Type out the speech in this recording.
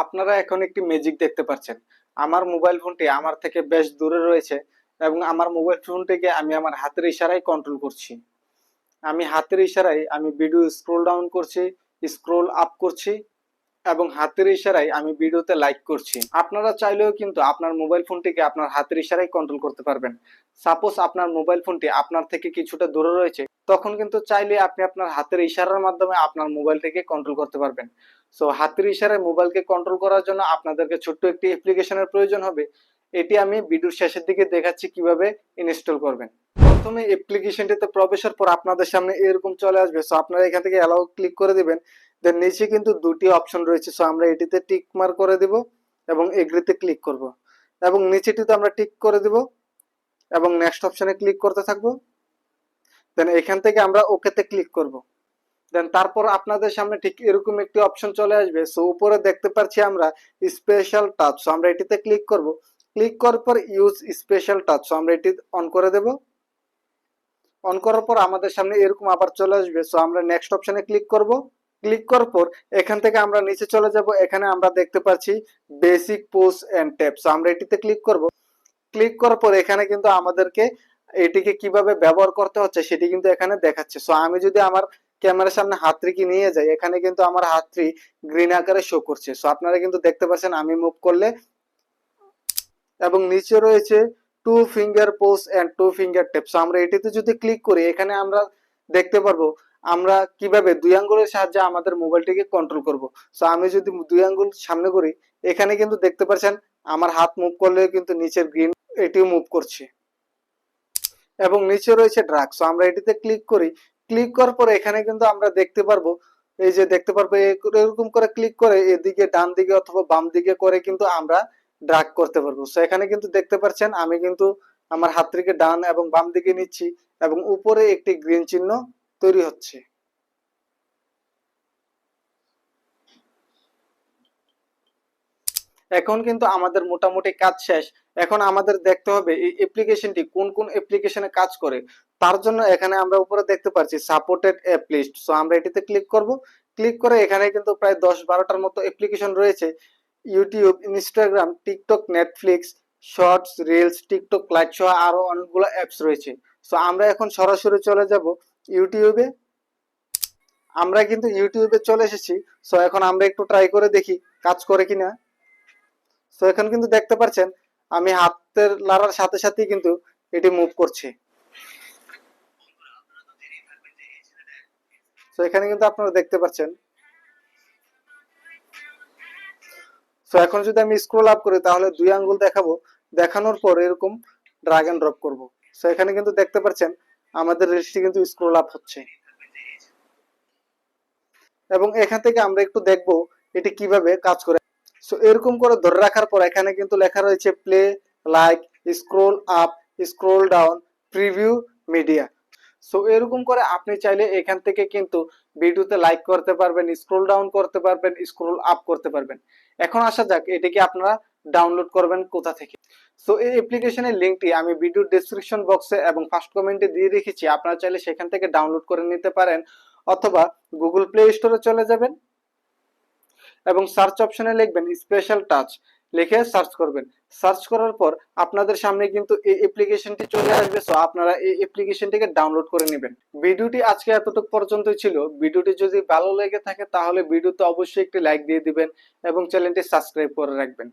আপনারা এখন একটি ম্যাজিক দেখতে পাচ্ছেন। আমার মোবাইল ফোনটি আমার থেকে বেশ দূরে রয়েছে এবং আমার মোবাইল ফোনটিকে আমি আমার হাতের ইশারায় কন্ট্রোল করছি। আমি হাতের ইশারায় আমি ভিডিও স্ক্রল ডাউন করছি, স্ক্রল আপ করছি এবং হাতের ইশারায় আমি ভিডিওতে লাইক করছি। আপনারা চাইলেও কিন্তু আপনার মোবাইল ফোনটিকে আপনার হাতের ইশারায় কন্ট্রোল করতে পারবেন। সাপোজ আপনার মোবাইল ফোনটি আপনার থেকে কিছুটা দূরে রয়েছে, তখন কিন্তু চাইলে আপনি আপনার হাতের ইশারার মাধ্যমে আপনার মোবাইলটিকে কন্ট্রোল করতে পারবেন। সো হাতের ইশারায় মোবাইলকে কন্ট্রোল করার জন্য আপনাদেরকে ছোট্ট একটি অ্যাপ্লিকেশনের প্রয়োজন হবে। এটি আমি ভিডিওর শেষের দিকে দেখাচ্ছি কিভাবে ইনস্টল করবেন। প্রথমে অ্যাপ্লিকেশনটিতে প্রবেশের পর আপনাদের সামনে এরকম চলে আসবে। সো আপনারা এখান থেকে অ্যালাউ ক্লিক করে দিবেন। দেন নিচে কিন্তু দুটি অপশন রয়েছে। সো আমরা এটিতে টিক মার্ক করে দিব এবং এগ্রিতে ক্লিক করব এবং নিচেটিতে আমরা টিক করে দিব এবং নেক্সট অপশনে ক্লিক করতে থাকবো। দেন এখান থেকে আমরা ওকেতে ক্লিক করব। দেন তারপর আপনাদের সামনে ঠিক এরকম একটি অপশন চলে আসবে। সো উপরে দেখতে পাচ্ছি আমরা স্পেশাল টাচ। সো আমরা এটিতে ক্লিক করব। ক্লিক করার পর ইউজ স্পেশাল টাচ। সো আমরা এটি অন করে দেব। অন করার পর আমাদের সামনে এরকম আবার চলে আসবে। সো আমরা নেক্সট অপশনে ক্লিক করব। ক্লিক করার পর এখান থেকে আমরা নিচে চলে যাব। এখানে আমরা দেখতে পাচ্ছি basic post and tap. So আমরা এটিতে ক্লিক করব। ক্লিক করার পর এখানে কিন্তু আমাদেরকে এটিকে কিভাবে ব্যবহার করতে হচ্ছে সেটি কিন্তু এখানে দেখাচ্ছে। সো আমি যদি আমার ক্যামেরার সামনে হাতটি নিয়ে যাই, এখানে কিন্তু আমার হাতটি গ্রিন আকারে শো করছে। সো আপনারা কিন্তু দেখতে পাচ্ছেন আমি মুভ করলে, এবং নিচে রয়েছে two finger post and two finger tap. So আমরা এটিতে যদি ক্লিক করি, এখানে আমরা দেখতে পারবো আমরা কিভাবে দুই আঙ্গুলের সাহায্যে আমাদের মোবাইলটিকে কন্ট্রোল করব। সো আমি যদি দুই আঙ্গুল সামনে করি, এখানে কিন্তু দেখতে পাচ্ছেন আমার হাত মুভ করলে কিন্তু নিচের গ্রিন এটিও মুভ করছে এবং নিচে রয়েছে ড্রাগ। সো আমরা এটিতে ক্লিক করি। ক্লিক করার পরে এখানে কিন্তু আমরা দেখতে পারবো, এই যে দেখতে পারবো এরকম করে ক্লিক করে এদিকে ডান দিকে অথবা বাম দিকে করে কিন্তু আমরা ড্রাগ করতে পারবো। সো এখানে কিন্তু দেখতে পাচ্ছেন আমি কিন্তু আমার হাতটিকে ডান এবং বাম দিকে নিচ্ছি এবং উপরে একটি গ্রিন চিহ্ন তৈরি হচ্ছে। এখন কিন্তু আমাদের মোটামুটি কাজ শেষ। এখন আমাদের দেখতে হবে এই অ্যাপ্লিকেশনটি কোন কোন অ্যাপ্লিকেশনে কাজ করে। তার জন্য এখানে আমরা উপরে দেখতে পাচ্ছি সাপোর্টেড অ্যাপ লিস্ট। সো আমরা এটিতে ক্লিক করব। ক্লিক করে এখানে কিন্তু প্রায় 10-12টার মতো অ্যাপ্লিকেশন রয়েছে। YouTube, Instagram, TikTok, Netflix, shorts, reels, TikTok lite সহ আরো অনেকগুলো অ্যাপস রয়েছে। সো আমরা এখন সরাসরি চলে যাব ইউটিউবে। আমরা কিন্তু ইউটিউবে চলে এসেছি। সো এখন আমরা একটু ট্রাই করে দেখি কাজ করে কিনা। সো এখন কিন্তু দেখতে পাচ্ছেন আমি হাতের লাড়ার সাথে সাথে কিন্তু এটি মুভ করছে। সো এখানে কিন্তু আপনারা দেখতে পাচ্ছেন। সো এখন যদি আমি স্ক্রল আপ করি তাহলে দুই আঙ্গুল দেখাবো, দেখানোর পর এরকম ড্র্যাগ এন্ড ড্রপ করব। সো এখানে কিন্তু দেখতে পাচ্ছেন আমাদের রিলসটি কিন্তু স্ক্রল আপ হচ্ছে এবং এখান থেকে আমরা একটু দেখব এটি কিভাবে কাজ করে। সো এরকম করে ধরে রাখার পর এখানে কিন্তু লেখা রয়েছে play, like, scroll up, scroll down, preview, media. So এরকম করে আপনি চাইলে এখান থেকে কিন্তু ভিডিওতে লাইক করতে পারবেন, স্ক্রল ডাউন করতে পারবেন, স্ক্রল আপ করতে পারবেন। এখন আসা যাক এটিকে আপনারা ডাউনলোড করবেন কোথা থেকে। সো এই অ্যাপ্লিকেশনের লিঙ্কটি আমি ভিডিও ডেসক্রিপশন বক্সে এবং ফার্স্ট কমেন্টে দিয়ে রেখেছি। আপনারা চাইলে সেখান থেকে ডাউনলোড করে নিতে পারেন অথবা গুগল প্লে স্টোরে চলে যাবেন এবং সার্চ অপশনে লিখবেন স্পেশাল টাচ, লিখে সার্চ করবেন। সার্চ করার পর আপনাদের সামনে কিন্তু এই অ্যাপ্লিকেশনটি চলে আসবে। সো আপনারা এই অ্যাপ্লিকেশনটিকে ডাউনলোড করে নেবেন। ভিডিওটি আজকে এতটুকু পর্যন্তই ছিল। ভিডিওটি যদি ভালো লেগে থাকে তাহলে ভিডিওতে অবশ্যই একটি লাইক দিয়ে দিবেন এবং চ্যানেলটি সাবস্ক্রাইব করে রাখবেন।